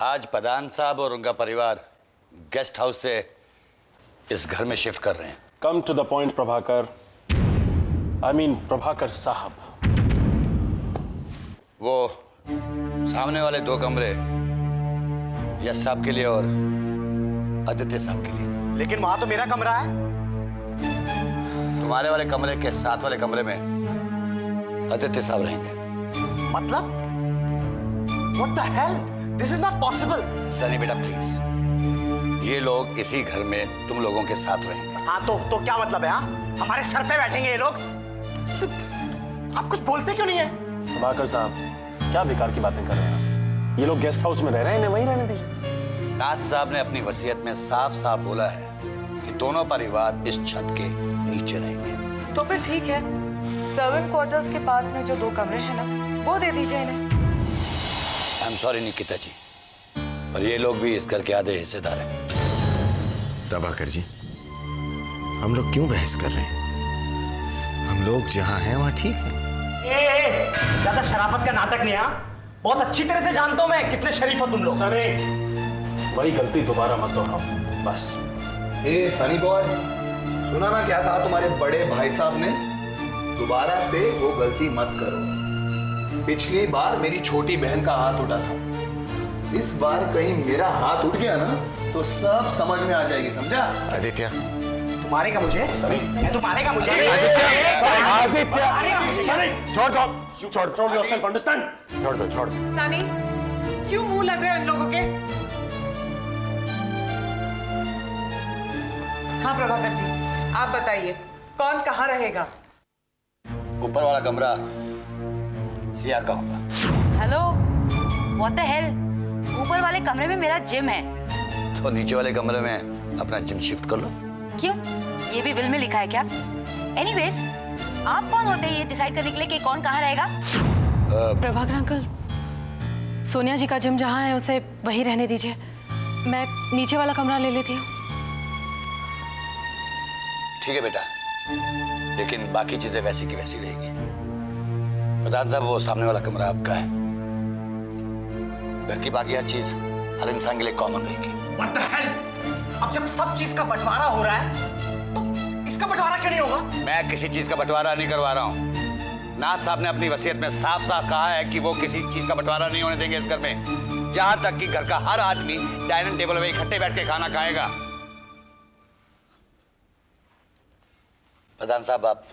आज प्रधान साहब और उनका परिवार गेस्ट हाउस से इस घर में शिफ्ट कर रहे हैं। Come to the point Prabhakar. I mean Prabhakar साहब। वो सामने वाले 2 कमरे यश साहब के लिए और आदित्य साहब के लिए। लेकिन वहां तो मेरा कमरा है। तुम्हारे वाले कमरे के साथ वाले कमरे में आदित्य साहब रहेंगे। मतलब? What the hell? This is not possible. Sunny बेटा प्लीज, ये लोग इसी घर में तुम लोगों के साथ रहेंगे। हाँ तो क्या मतलब है? हाँ, हमारे सर पे बैठेंगे ये लोग। आप कुछ बोलते क्यों नहीं है? प्रभाकर साहब क्या बेकार की बातें कर रहे हैं आप? ये लोग गेस्ट हाउस में रह रहे हैं, इन्हें वहीं रहने दीजिए। नाथ साहब ने अपनी वसीयत में साफ साफ बोला है कि दोनों परिवार इस छत के नीचे रहेंगे। तो फिर ठीक है, सर्वेंट क्वार्टर्स के पास में जो 2 कमरे हैं ना, वो दे दीजिए इन्हें। आई एम सॉरी निकिता जी, पर ये लोग भी इस घर के आधे हिस्सेदार हैं। प्रभाकर जी, हम लोग क्यों बहस कर रहे हैं? हम लोग जहां हैं वहां ठीक है। ज्यादा शराफत का नाटक नहीं। हाँ, बहुत अच्छी तरह से जानता हूं मैं कितने शरीफ हो तुम लोग। सनी, वही गलती दोबारा मत दोहराओ बस। ए सनी बॉय, सुना ना क्या कहा तुम्हारे बड़े भाई साहब ने? दोबारा से वो गलती मत करो। पिछली बार मेरी छोटी बहन का हाथ उठा था, इस बार कहीं मेरा हाथ उठ गया ना तो सब समझ में आ जाएगी, समझा? आदित्य, तुम्हारे का मुझे? मैं तुम्हारे का मुझे? छोड़ योरसेल्फ, अंडरस्टैंड? छोड़। सनी, क्यों मुंह लग रहे हैं इन लोगों के? हाँ प्रभाकर जी, आप बताइए कौन कहाँ रहेगा? ऊपर वाला कमरा सिया का होगा। Hello, what the hell? ऊपर वाले कमरे में मेरा जिम है। तो नीचे वाले कमरे में अपना जिम शिफ्ट कर लो। क्यों? ये भी विल में लिखा है क्या? एनीवेज, आप कौन होते हैं ये डिसाइड करने के लिए कि कौन कहाँ रहेगा? प्रभाकर अंकल, सोनिया जी का जिम जहाँ है उसे वहीं रहने दीजिए। मैं नीचे वाला कमरा ले लेती हूँ। ठीक है बेटा, लेकिन बाकी चीजें वैसी की वैसी रहेगी। प्रधान साहब, वो सामने वाला कमरा आपका है। घर की बाकी हर चीज हर इंसान के लिए कॉमन रहेगी। What the hell? अब जब सब चीज का बंटवारा हो रहा है तो इसका बंटवारा क्यों नहीं होगा? मैं किसी चीज का बंटवारा नहीं करवा रहा हूँ। नाथ साहब ने अपनी वसीयत में साफ साफ कहा है कि वो किसी चीज का बंटवारा नहीं होने देंगे इस घर में, यहाँ तक कि घर का हर आदमी डाइनिंग टेबल में इकट्ठे बैठ के खाना खाएगा। प्रधान साहब, आप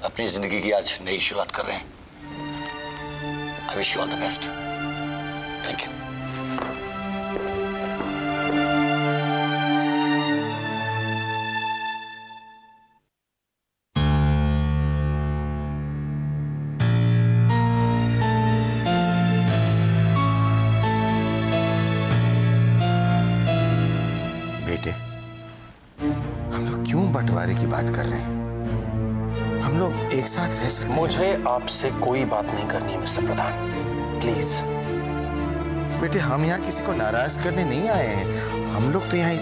अपनी जिंदगी की आज नई शुरुआत कर रहे हैं। I wish you all the best. Thank you. बेटे, हम लोग क्यों बंटवारे की बात कर रहे हैं? हम लोग एक साथ रह सकते हैं। मुझे आपसे कोई बात नहीं करनी है मिस्टर प्रधान, प्लीज। बेटे, हम यहाँ किसी को नाराज करने नहीं आए हैं। हम लोग तो यहाँ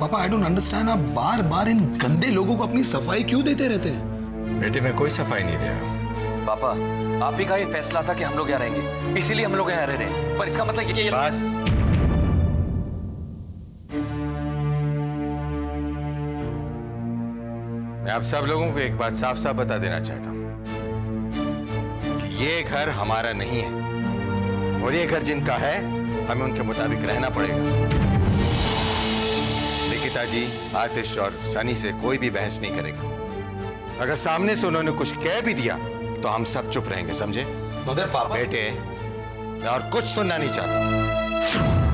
पापा, आई डोंट अंडरस्टैंड, आप बार बार इन गंदे लोगों को अपनी सफाई क्यों देते रहते हैं? बेटे, मैं कोई सफाई नहीं दे रहा। पापा, आप ही का ये फैसला था कि हम लोग यहाँ रहेंगे, इसीलिए हम लोग यहाँ रह रहे हैं। पर इसका मतलब ये बस। मैं आप सब लोगों को एक बात साफ साफ बता देना चाहता हूं कि ये घर हमारा नहीं है, और ये घर जिनका है हमें उनके मुताबिक रहना पड़ेगा। निकिता जी, आतिश और सनी से कोई भी बहस नहीं करेगा। अगर सामने से उन्होंने कुछ कह भी दिया तो हम सब चुप रहेंगे, समझे? मगर पापा, बेटे, मैं और कुछ सुनना नहीं चाहता।